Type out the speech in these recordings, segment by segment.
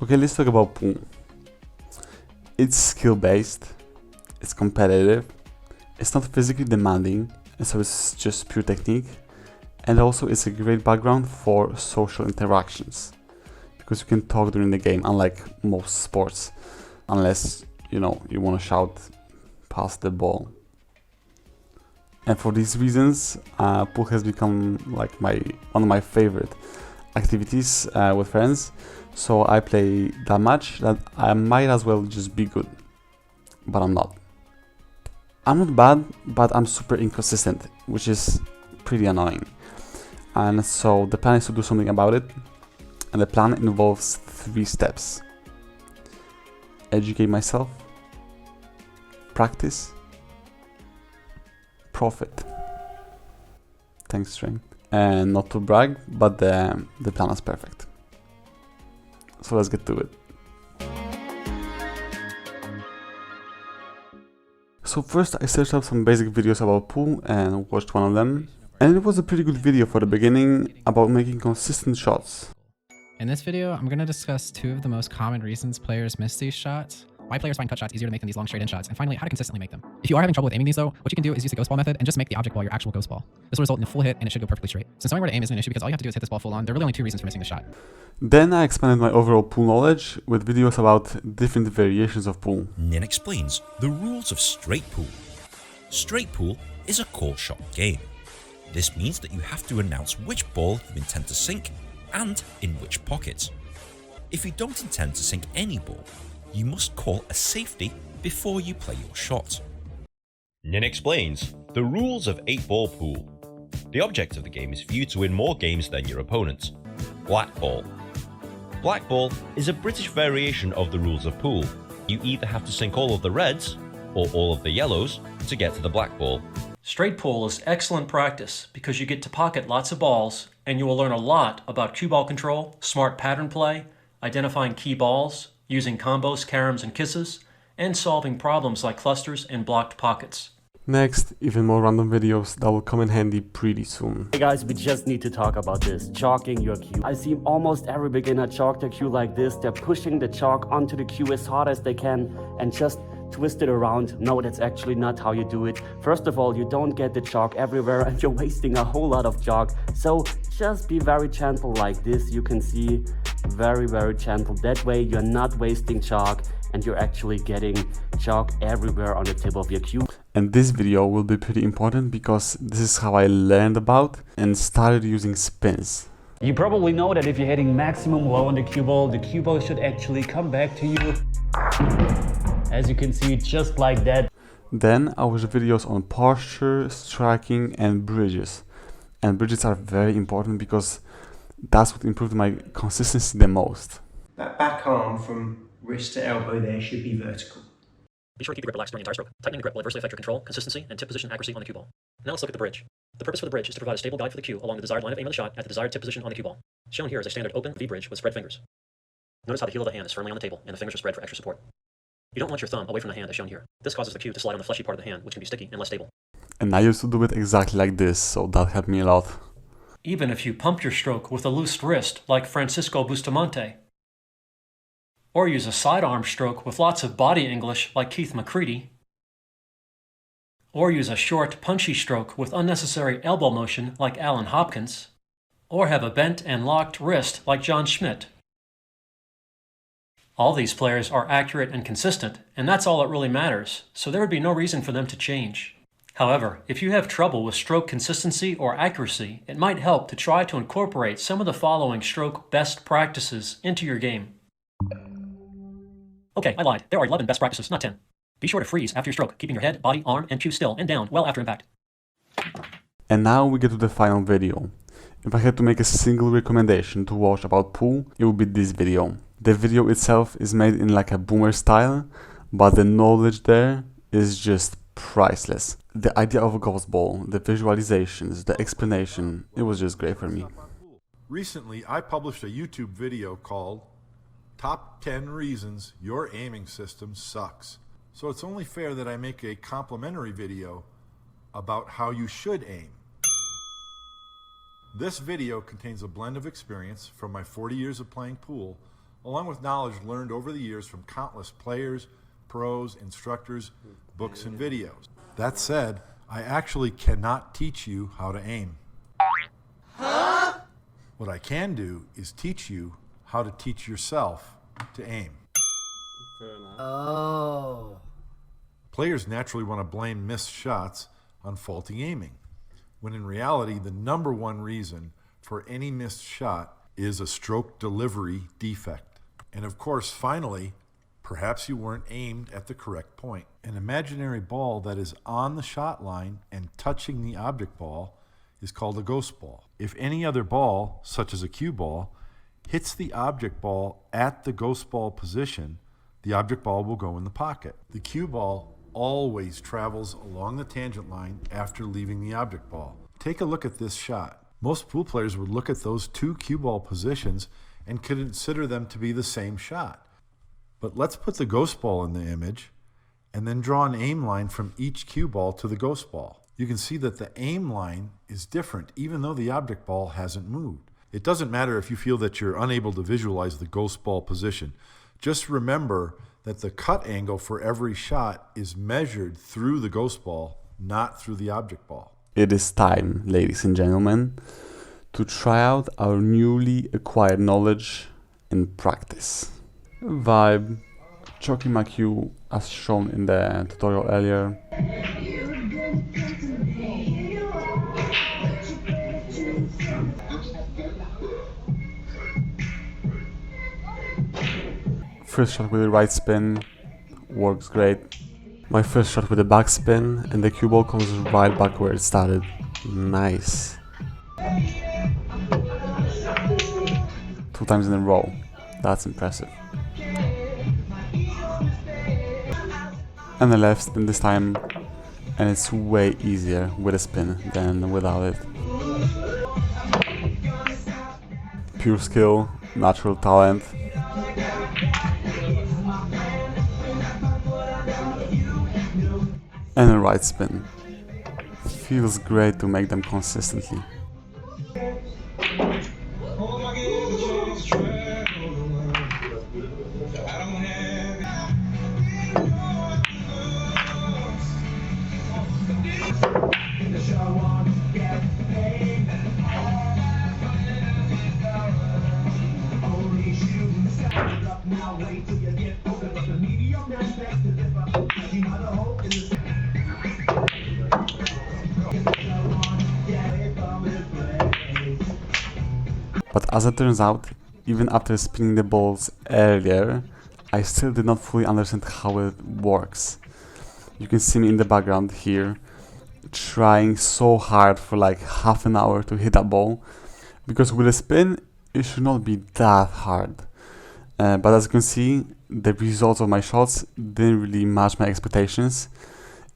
Okay, let's talk about pool. It's skill-based, it's competitive, it's not physically demanding, and so it's just pure technique. And also it's a great background for social interactions, because you can talk during the game, unlike most sports, unless, you know, you want to shout, pass the ball. And for these reasons, pool has become like one of my favorite activities with friends. So I play that much that I might as well just be good, but I'm not. I'm not bad, but I'm super inconsistent, which is pretty annoying. And so the plan is to do something about it, and the plan involves 3 steps: educate myself, practice, profit. Thanks, String. And not to brag, but the plan is perfect. So let's get to it. So first I searched up some basic videos about pool and watched one of them. And it was a pretty good video for the beginning about making consistent shots. In this video, I'm going to discuss 2 of the most common reasons players miss these shots, why players find cut shots easier to make than these long straight-in shots, and finally, how to consistently make them. If you are having trouble with aiming these though, what you can do is use the ghost ball method and just make the object ball your actual ghost ball. This will result in a full hit and it should go perfectly straight. Since knowing where to aim isn't an issue because all you have to do is hit this ball full on, there are really only 2 reasons for missing the shot. Then I expanded my overall pool knowledge with videos about different variations of pool. Nin explains the rules of straight pool. Straight pool is a call shot game. This means that you have to announce which ball you intend to sink and in which pocket. If you don't intend to sink any ball, you must call a safety before you play your shot. Nin explains the rules of 8-ball pool. The object of the game is for you to win more games than your opponent. Blackball. Blackball is a British variation of the rules of pool. You either have to sink all of the reds or all of the yellows to get to the black ball. Straight pool is excellent practice because you get to pocket lots of balls and you will learn a lot about cue ball control, smart pattern play, identifying key balls, using combos, caroms, and kisses, and solving problems like clusters and blocked pockets. Next, even more random videos that will come in handy pretty soon. Hey guys, we just need to talk about this, chalking your cue. I see almost every beginner chalk their cue like this. They're pushing the chalk onto the cue as hard as they can and just twist it around. No, that's actually not how you do it. First of all, you don't get the chalk everywhere and you're wasting a whole lot of chalk. So just be very gentle like this. You can see very, very gentle. That way you're not wasting chalk and you're actually getting chalk everywhere on the tip of your cue. And this video will be pretty important because this is how I learned about and started using spins. You probably know that if you're hitting maximum low on the cue ball should actually come back to you. As you can see, just like that. Then I watched videos on posture, striking and bridges. And bridges are very important because that's what improved my consistency the most. That back arm from wrist to elbow there should be vertical. Be sure to keep your grip relaxed during the entire stroke. Tightening the grip will adversely affect your control, consistency, and tip position accuracy on the cue ball. Now let's look at the bridge. The purpose for the bridge is to provide a stable guide for the cue along the desired line of aim of the shot at the desired tip position on the cue ball. Shown here is a standard open V-bridge with spread fingers. Notice how the heel of the hand is firmly on the table and the fingers are spread for extra support. You don't want your thumb away from the hand as shown here. This causes the cue to slide on the fleshy part of the hand, which can be sticky and less stable. And I used to do it exactly like this, so that helped me a lot. Even if you pump your stroke with a loose wrist like Francisco Bustamante, or use a sidearm stroke with lots of body English like Keith McCready, or use a short, punchy stroke with unnecessary elbow motion like Alan Hopkins, or have a bent and locked wrist like John Schmidt. All these players are accurate and consistent, and that's all that really matters, so there would be no reason for them to change. However, if you have trouble with stroke consistency or accuracy, it might help to try to incorporate some of the following stroke best practices into your game. Okay, I lied. There are 11 best practices, not 10. Be sure to freeze after your stroke, keeping your head, body, arm, and cue still and down well after impact. And now we get to the final video. If I had to make a single recommendation to watch about pool, it would be this video. The video itself is made in like a boomer style, but the knowledge there is just priceless. The idea of a ghost ball, the visualizations, the explanation, it was just great for me. Recently, I published a YouTube video called Top 10 Reasons Your Aiming System Sucks. So it's only fair that I make a complimentary video about how you should aim. This video contains a blend of experience from my 40 years of playing pool, along with knowledge learned over the years from countless players, pros, instructors, books, and videos. That said, I actually cannot teach you how to aim. What I can do is teach you how to teach yourself to aim. Oh. Players naturally want to blame missed shots on faulty aiming, when in reality the number one reason for any missed shot is a stroke delivery defect. And of course, finally, perhaps you weren't aimed at the correct point. An imaginary ball that is on the shot line and touching the object ball is called a ghost ball. If any other ball, such as a cue ball, hits the object ball at the ghost ball position, the object ball will go in the pocket. The cue ball always travels along the tangent line after leaving the object ball. Take a look at this shot. Most pool players would look at those two cue ball positions and consider them to be the same shot. But let's put the ghost ball in the image and then draw an aim line from each cue ball to the ghost ball. You can see that the aim line is different even though the object ball hasn't moved. It doesn't matter if you feel that you're unable to visualize the ghost ball position. Just remember that the cut angle for every shot is measured through the ghost ball, not through the object ball. It is time, ladies and gentlemen, to try out our newly acquired knowledge in practice. Vibe, choking my cue as shown in the tutorial earlier. First shot with the right spin works great. My first shot with the back spin and the cue ball comes right back where it started. Nice. 2 times in a row. That's impressive. And the left spin this time, and it's way easier with a spin than without it. Pure skill, natural talent. And a right spin. Feels great to make them consistently. But as it turns out, even after spinning the balls earlier, I still did not fully understand how it works. You can see me in the background here, trying so hard for like half an hour to hit that ball, because with a spin, it should not be that hard. But as you can see, the results of my shots didn't really match my expectations.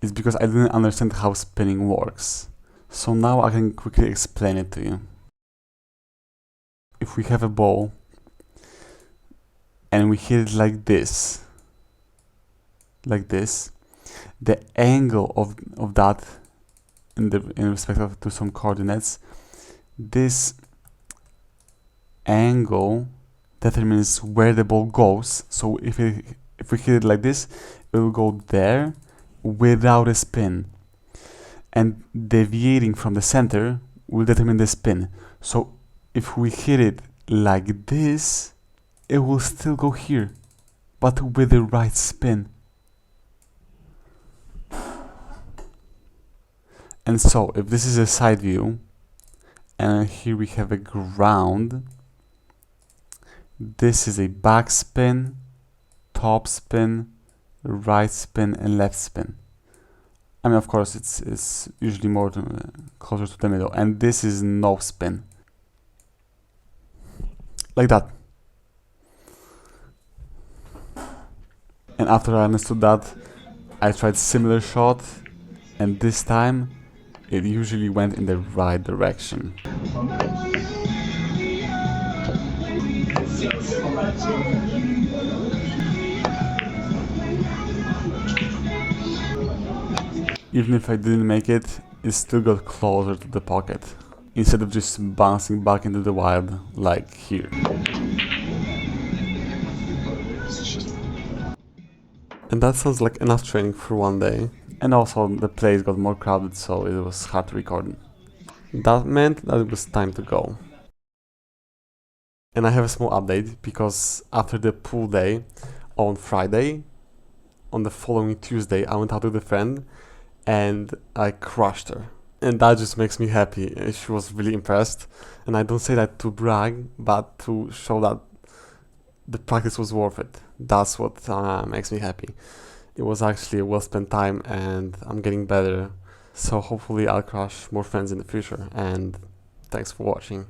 It's because I didn't understand how spinning works. So now I can quickly explain it to you. If we have a ball and we hit it like this, the angle of that in respect of to some coordinates, this angle determines where the ball goes. So if we hit it like this, it will go there without a spin, and deviating from the center will determine the spin. So if we hit it like this, it will still go here, but with the right spin. And so if this is a side view, and here we have a ground, this is a back spin, top spin, right spin, and left spin. I mean, of course, it's usually more closer to the middle, and this is no spin. Like that. And after I understood that, I tried similar shot, and this time it usually went in the right direction. Even if I didn't make it, it still got closer to the pocket. instead of just bouncing back into the wild like here. And that sounds like enough training for one day. And also the place got more crowded, so it was hard to record. That meant that it was time to go. And I have a small update, because after the pool day on Friday, on the following Tuesday, I went out with a friend and I crushed her. And that just makes me happy. She was really impressed. And I don't say that to brag, but to show that the practice was worth it. That's what makes me happy. It was actually a well spent time and I'm getting better. So hopefully I'll crush more friends in the future. And thanks for watching.